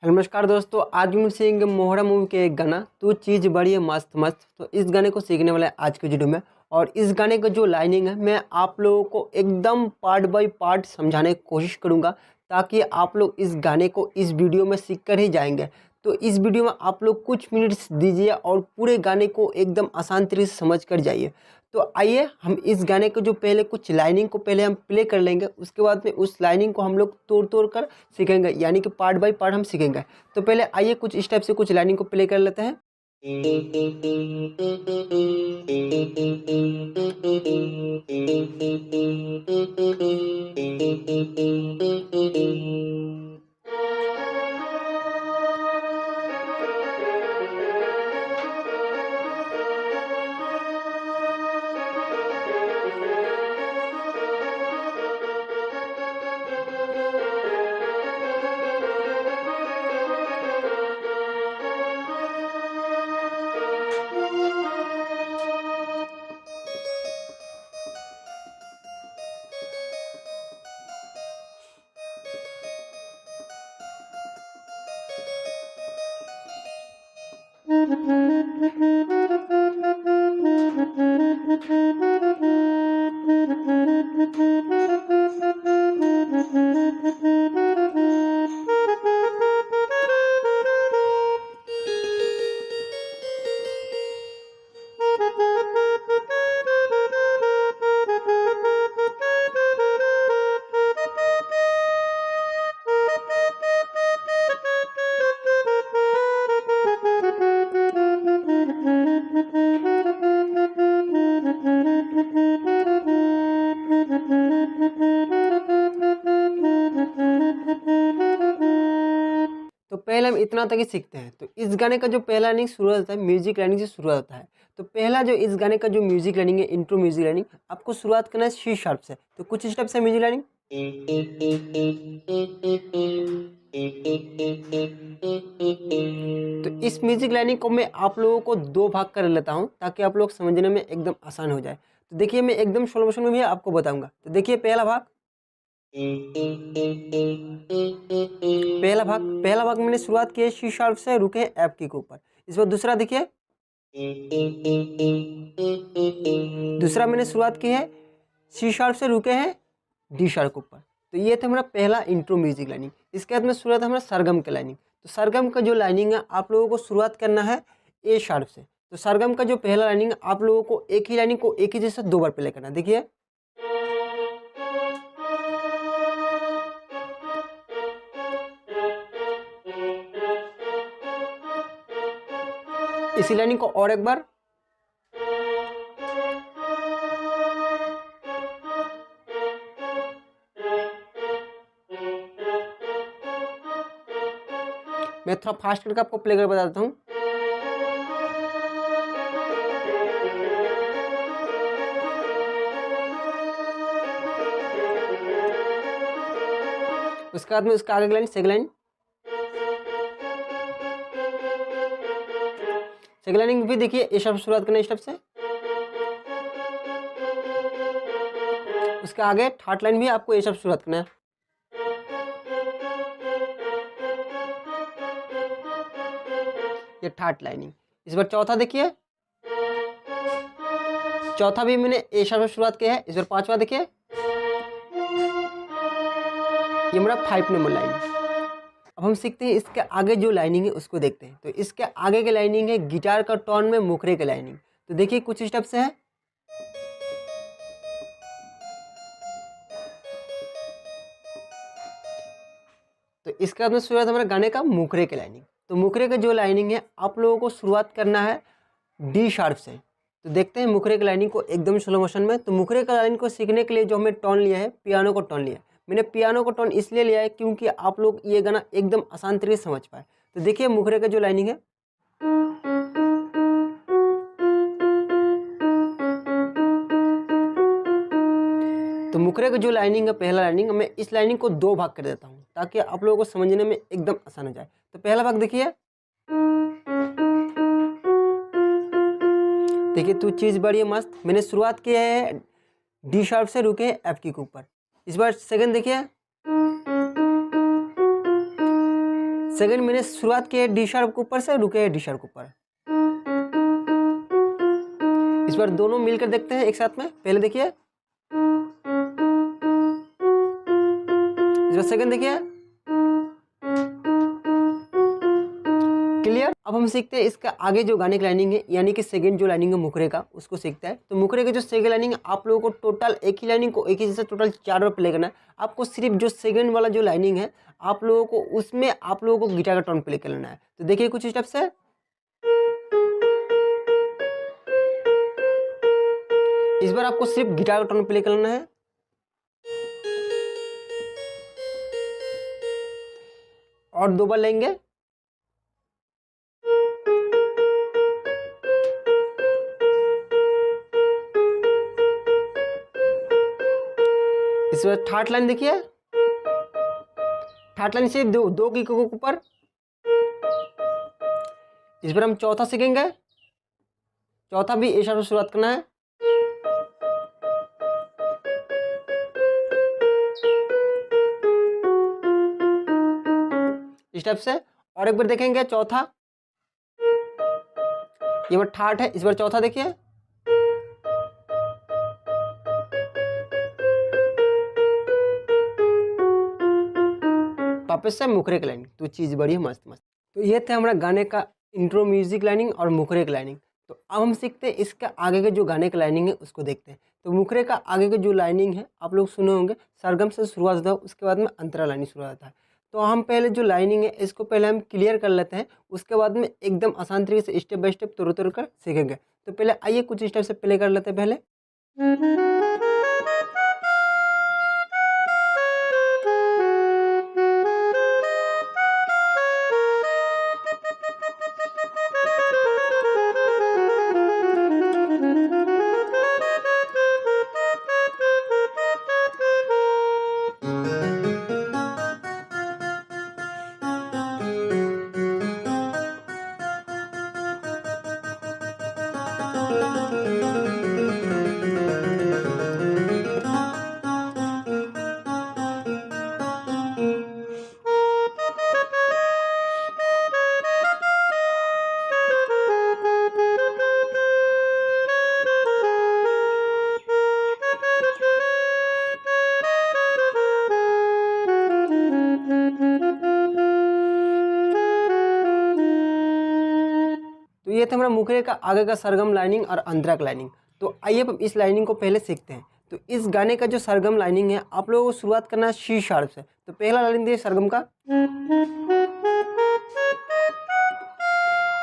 Hello नमस्कार दोस्तों, आज हम सीखेंगे मोहरा मूवी के एक गाना तू चीज़ बड़ी है मस्त मस्त। तो इस गाने को सीखने वाला है आज के वीडियो में। और इस गाने का जो लाइनिंग है मैं आप लोगों को एकदम पार्ट बाय पार्ट समझाने की कोशिश करूंगा, ताकि आप लोग इस गाने को इस वीडियो में सीख कर ही जाएंगे। तो इस वीडियो में आप लोग कुछ मिनट्स दीजिए और पूरे गाने को एकदम आसान तरीके से समझ कर जाइए। तो आइए हम इस गाने को जो पहले कुछ लाइनिंग को पहले हम प्ले कर लेंगे, उसके बाद में उस लाइनिंग को हम लोग तोड़ तोड़ कर सीखेंगे, यानी कि पार्ट बाय पार्ट हम सीखेंगे। तो पहले आइए कुछ इस टाइप से कुछ लाइनिंग को प्ले कर लेते हैं। तो पहले हम इतना तक ही सीखते हैं। तो इस गाने का जो पहला लाइनिंग शुरू होता है म्यूजिक लाइनिंग से शुरू होता है। तो पहला जो इस गाने का जो म्यूजिक लाइनिंग है, इंट्रो म्यूजिक लाइनिंग, आपको शुरुआत करना है सी शार्प से। तो कुछ स्टेप से म्यूजिक लाइनिंग। तो इस म्यूजिक लाइनिंग को मैं आप लोगों को दो भाग कर लेता हूं, ताकि आप लोग समझने में एकदम आसान हो जाए। तो देखिए मैं एकदम स्लो मोशन में भी आपको बताऊंगा। तो देखिए पहला भाग मैंने शुरुआत की है सी शार्प से, रुके एफ की के ऊपर। इस बार दूसरा देखिए, दूसरा मैंने शुरुआत की है सी शार्प से, रुके हैं डी शार्प के ऊपर। तो ये था हमारा पहला इंट्रो म्यूजिक लाइनिंग। इसके बाद में शुरुआत है हमारा सरगम की लाइनिंग। तो सरगम का जो लाइनिंग है आप लोगों को शुरुआत करना है ए शार्प से। तो सरगम का जो पहला लाइनिंग आप लोगों को एक ही लाइनिंग को एक ही जैसे दो बार प्ले करना। देखिए इसी लाइनिंग को और एक बार। मैं थोड़ा फास्ट करके आपको प्ले कर बता देता हूँ। उसके बाद में उसका आगे line second line, second lining भी देखिए ए शब्द शुरुआत करना स्टेप से। उसके आगे थर्ड लाइन भी आपको ए शब्द शुरुआत करना है। ये थर्ड लाइनिंग। इस बार चौथा देखिए, चौथा भी मैंने ए शब्द शुरुआत किया है। इस बार पांचवा देखिए, ये मेरा 5 नंबर लाइन। अब हम सीखते हैं इसके आगे जो लाइनिंग है उसको देखते हैं। तो इसके आगे की लाइनिंग है गिटार का टोन में मुखरे की लाइनिंग। तो देखिए कुछ स्टेप्स है। तो इसके बाद में शुरुआत हमारे गाने का मुखरे की लाइनिंग। तो मुखरे का जो लाइनिंग है आप लोगों को शुरुआत करना है डी शार्प से। तो देखते हैं मुखरे की लाइनिंग को एकदम स्लो मोशन में। तो मुखरे का लाइनिंग को सीखने के लिए जो हमें टोन लिया है, पियानो को टोन लिया है। मैंने पियानो को टोन इसलिए लिया है क्योंकि आप लोग ये गाना एकदम आसान तरीके से समझ पाए। तो देखिए मुखरे का जो लाइनिंग है, तो मुखरे का जो लाइनिंग है पहला लाइनिंग, मैं इस लाइनिंग को दो भाग कर देता हूँ ताकि आप लोगों को समझने में एकदम आसान हो जाए। तो पहला भाग देखिए, देखिए तू चीज बड़ी है मस्त, मैंने शुरुआत की है डी शार्प से, रुके एफ की के ऊपर। इस बार सेकंड देखिए, सेकंड मैंने शुरुआत की है डी शार्प के ऊपर से, रुके हैं डी शार्प के ऊपर। इस बार दोनों मिलकर देखते हैं एक साथ में। पहले देखिए, इस बार सेकंड देखिए, क्लियर। अब हम सीखते हैं इसका आगे जो गाने की लाइनिंग है, यानी कि सेकंड जो लाइनिंग है मुखरे का, उसको सीखते हैं। तो मुखरे का जो सेकंड लाइनिंग है, आप लोगों को टोटल एक ही लाइनिंग को एक ही जैसे टोटल 4 बार प्ले करना है। आपको सिर्फ जो सेकंड वाला जो लाइनिंग है, आप लोगों को उसमें आप लोगों को गिटार का टोन प्ले कर लेना है। तो देखिए कुछ स्टेप्स है। इस बार आपको सिर्फ गिटार का टोन प्ले कर लेना है। और 2 बार लेंगे। इस बार थर्ड लाइन देखिए, थर्ड लाइन से दो की को ऊपर। इस बार हम चौथा सीखेंगे। चौथा भी ए शार्प से शुरुआत करना है। इस टाइप से। और एक बार देखेंगे चौथा, ये बार थर्ड है, इस बार चौथा देखिए। वापस से मुखरे की लाइनिंग, तो चीज बड़ी है मस्त मस्त। तो ये थे हमारा गाने का इंट्रो म्यूजिक लाइनिंग और मुखरे की लाइनिंग। तो अब हम सीखते हैं इसका आगे के जो गाने का लाइनिंग है उसको देखते हैं। तो मुखरे का आगे के जो लाइनिंग है आप लोग सुने होंगे, सरगम से शुरुआत होता है, उसके बाद में अंतरा लाइनिंग शुरुआत होता है। तो हम पहले जो लाइनिंग है इसको पहले हम क्लियर कर लेते हैं, उसके बाद में एकदम आसान तरीके से स्टेप बाय स्टेप तोड़ तोड़ कर सीखेंगे। तो पहले आइए कुछ स्टेप से प्ले कर लेते हैं पहले। तो ये था हमारा मुखरे का आगे का सरगम लाइनिंग और अंतरा का लाइनिंग। तो आइए अब इस लाइनिंग को पहले सीखते हैं। तो इस गाने का जो सरगम लाइनिंग है आप लोगों को शुरुआत करना है सी शार्प से। तो पहला लाइनिंग देखिए सरगम का,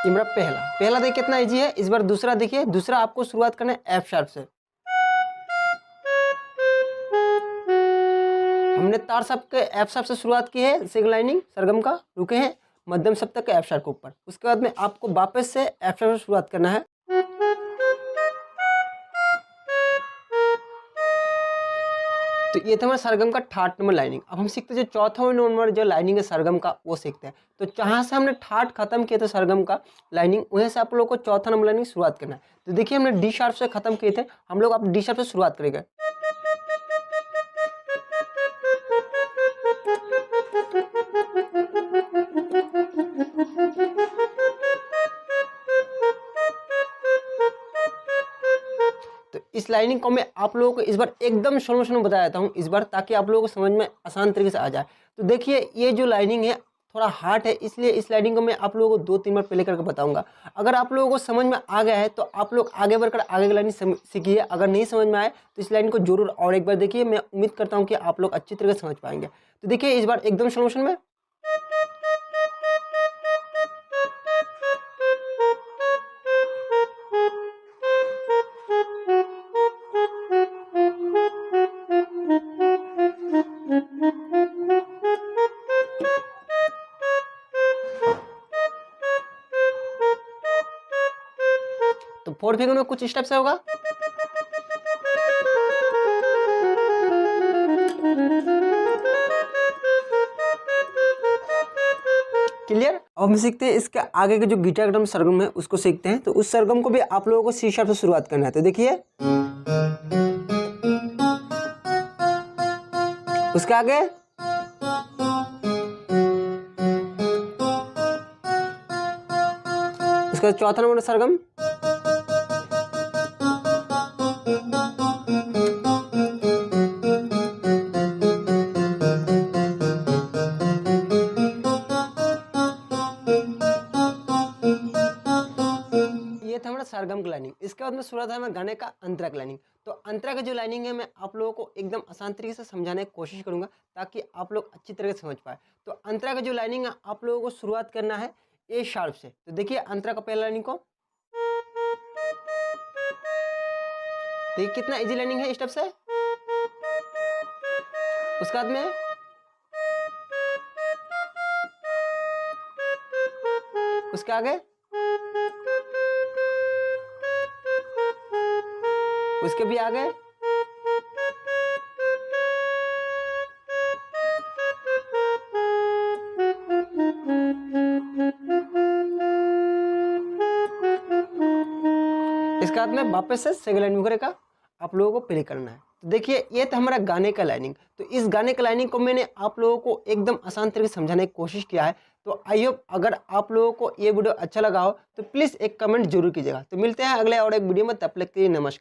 ये मेरा पहला देखिए कितना इजी है। इस बार दूसरा देखिए, दूसरा आपको शुरुआत करना है एफ शार्प से। हमने तार शब्द के एफ शार्प से शुरुआत की है सेकंड लाइनिंग सरगम का, रुके हैं मध्यम सप्तक के एफ शार्प के ऊपर। उसके बाद में आपको वापस से एफ शार्प से शुरुआत करना है। तो ये था हमारा सरगम का थर्ड नंबर लाइनिंग। अब हम सीखते हैं जो चौथा नंबर जो लाइनिंग है सरगम का, वो सीखते हैं। तो जहाँ से हमने थर्ड खत्म किया था सरगम का लाइनिंग, वहीं से आप लोगों को चौथा नंबर लाइनिंग शुरुआत करना है। तो देखिए हमने डी शार्प से खत्म किए थे, हम लोग अब डी शार्प से शुरुआत करेंगे। तो इस लाइनिंग को मैं आप लोगों को इस बार एकदम स्लो स्लो बता देता हूँ इस बार, ताकि आप लोगों को समझ में आसान तरीके से आ जाए। तो देखिए ये जो लाइनिंग है थोड़ा हार्ड है, इसलिए इस लाइनिंग को मैं आप लोगों को 2-3 बार प्ले करके बताऊंगा। अगर आप लोगों को समझ में आ गया है तो आप लोग आगे बढ़कर आगे की लाइनिंग सीखिए। अगर नहीं समझ में आए तो इस लाइन को जरूर और एक बार देखिए। मैं उम्मीद करता हूँ कि आप लोग अच्छी तरीके से समझ पाएंगे। तो देखिए इस बार एकदम स्लो मोशन में। तो फोर्थ फिंगर में कुछ स्टेप से होगा। क्लियर। अब हम सीखते हैं इसके आगे के जो गिटार ड्रम सरगम है उसको सीखते हैं। तो उस सरगम को भी आप लोगों को सी शार्प से शुरुआत करना है। तो देखिए उसके आगे उसका चौथा नंबर सरगम, ये था हमारा सरगम की लाइनिंग। इसके बाद में शुरुआत है हमारे गाने का अंतरा की लाइनिंग। तो अंतरा की जो लाइनिंग है मैं आप लोगों को एकदम आसान तरीके से समझाने की कोशिश करूंगा ताकि आप लोग अच्छी तरह से समझ पाए। तो अंतरा का जो लाइनिंग है आप लोगों को शुरुआत करना है ए शार्प से। तो देखिए अंतरा का पहला लाइनिंग को, देखिए कितना इजी लाइनिंग है स्टेप से। उसके बाद में उसके आगे, उसके भी आगे, इसके बाद में वापस से सेकंड लाइन वगैरह का आप लोगों को प्ले करना है। तो देखिए ये था हमारा गाने का लाइनिंग। तो इस गाने का लाइनिंग को मैंने आप लोगों को एकदम आसान तरीके से समझाने की कोशिश किया है। तो आई होप अगर आप लोगों को ये वीडियो अच्छा लगा हो तो प्लीज़ एक कमेंट जरूर कीजिएगा। तो मिलते हैं अगले और एक वीडियो में, तब तक के लिए नमस्कार।